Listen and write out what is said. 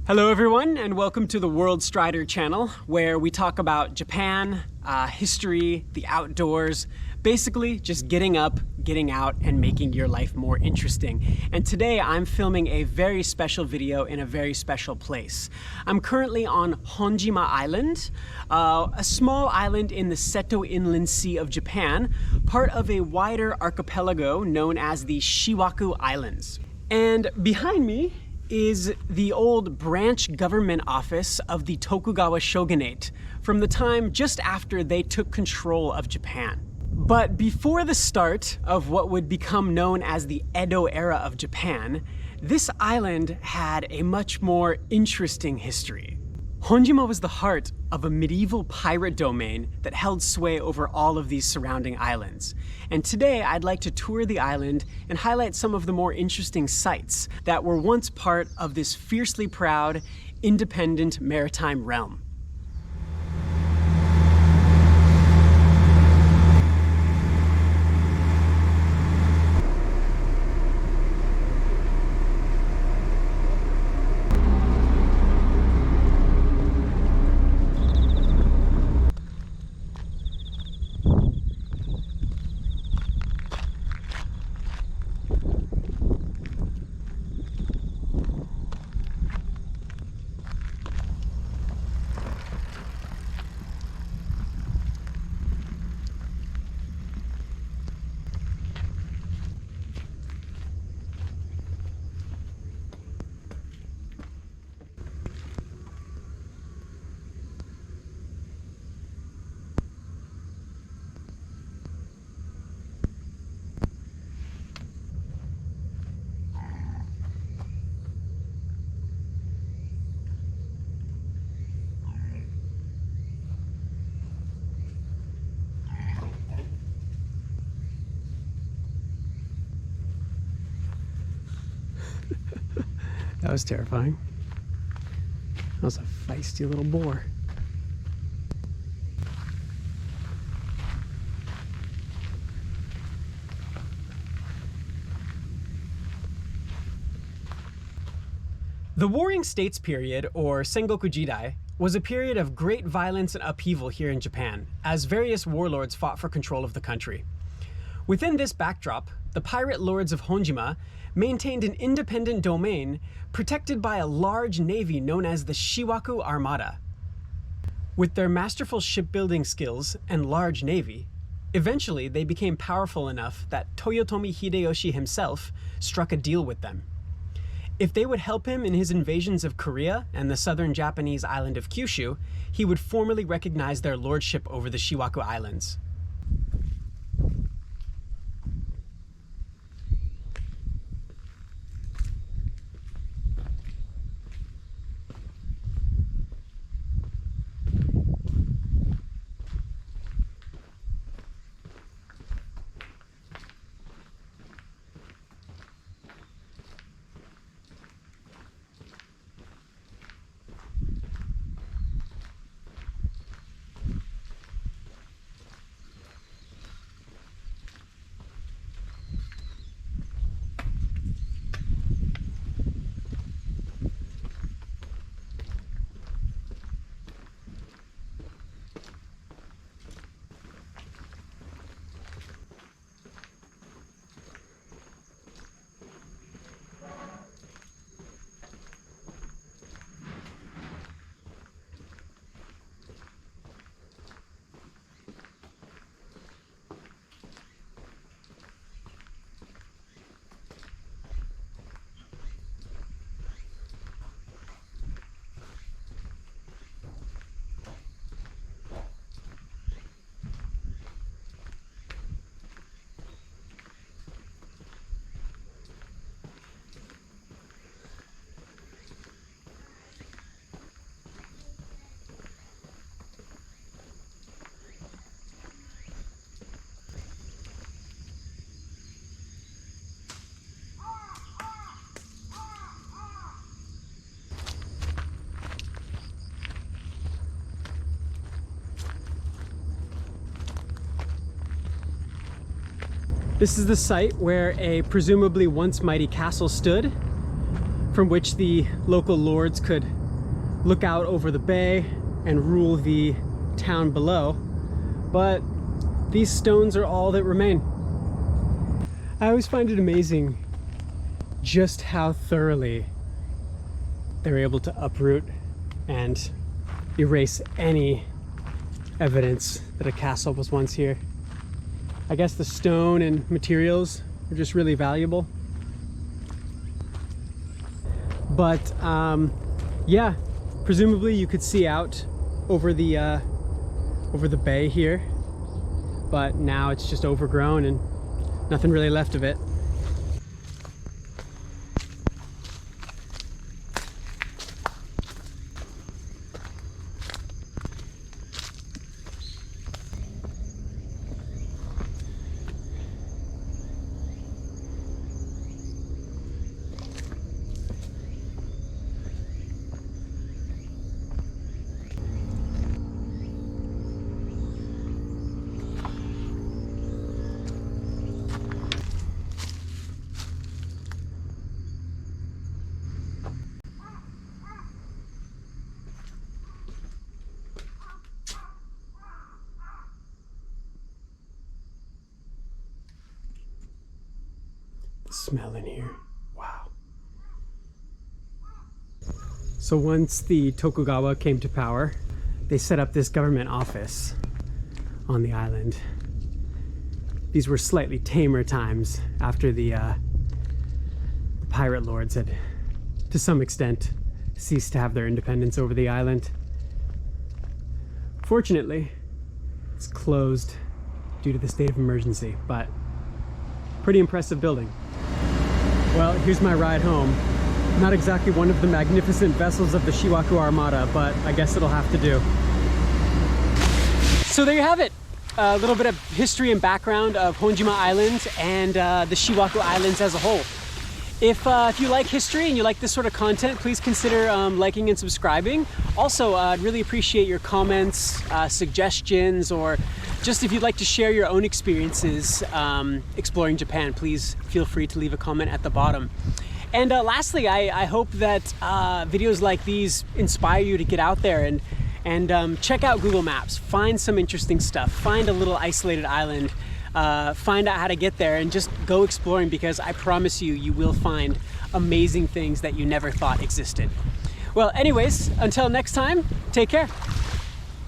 Hello everyone, and welcome to the World Strider channel, where we talk about Japan, history, the outdoors, basically just getting up, getting out, and making your life more interesting. And today I'm filming a very special video in a very special place. I'm currently on Honjima Island, a small island in the Seto Inland Sea of Japan, part of a wider archipelago known as the Shiwaku Islands. And behind me is the old branch government office of the Tokugawa shogunate from the time just after they took control of Japan. But before the start of what would become known as the Edo era of Japan, this island had a much more interesting history. Honjima was the heart of a medieval pirate domain that held sway over all of these surrounding islands. And today I'd like to tour the island and highlight some of the more interesting sites that were once part of this fiercely proud, independent maritime realm. That was terrifying. That was a feisty little boar. The Warring States period, or Sengoku Jidai, was a period of great violence and upheaval here in Japan, as various warlords fought for control of the country. Within this backdrop, the pirate lords of Honjima maintained an independent domain protected by a large navy known as the Shiwaku Armada. With their masterful shipbuilding skills and large navy, eventually they became powerful enough that Toyotomi Hideyoshi himself struck a deal with them. If they would help him in his invasions of Korea and the southern Japanese island of Kyushu, he would formally recognize their lordship over the Shiwaku Islands. This is the site where a presumably once mighty castle stood. from which the local lords could look out over the bay and rule the town below. But these stones are all that remain. I always find it amazing just how thoroughly they're able to uproot and erase any evidence that a castle was once here. I guess the stone and materials are just really valuable. But yeah, presumably you could see out over the bay here, but now it's just overgrown and nothing really left of it. Smell in here. Wow. So once the Tokugawa came to power, they set up this government office on the island. These were slightly tamer times after the pirate lords had, to some extent, ceased to have their independence over the island. Fortunately, it's closed due to the state of emergency, but pretty impressive building. Well, here's my ride home. Not exactly one of the magnificent vessels of the Shiwaku Armada, but I guess it'll have to do. So there you have it. A little bit of history and background of Honjima Island and the Shiwaku Islands as a whole. If you like history and you like this sort of content, please consider liking and subscribing. Also, I'd really appreciate your comments, suggestions, or just if you'd like to share your own experiences exploring Japan, please feel free to leave a comment at the bottom. And lastly, I hope that videos like these inspire you to get out there and check out Google Maps, find some interesting stuff, find a little isolated island, find out how to get there and just go exploring, because I promise you, you will find amazing things that you never thought existed. Well, anyways, until next time, take care.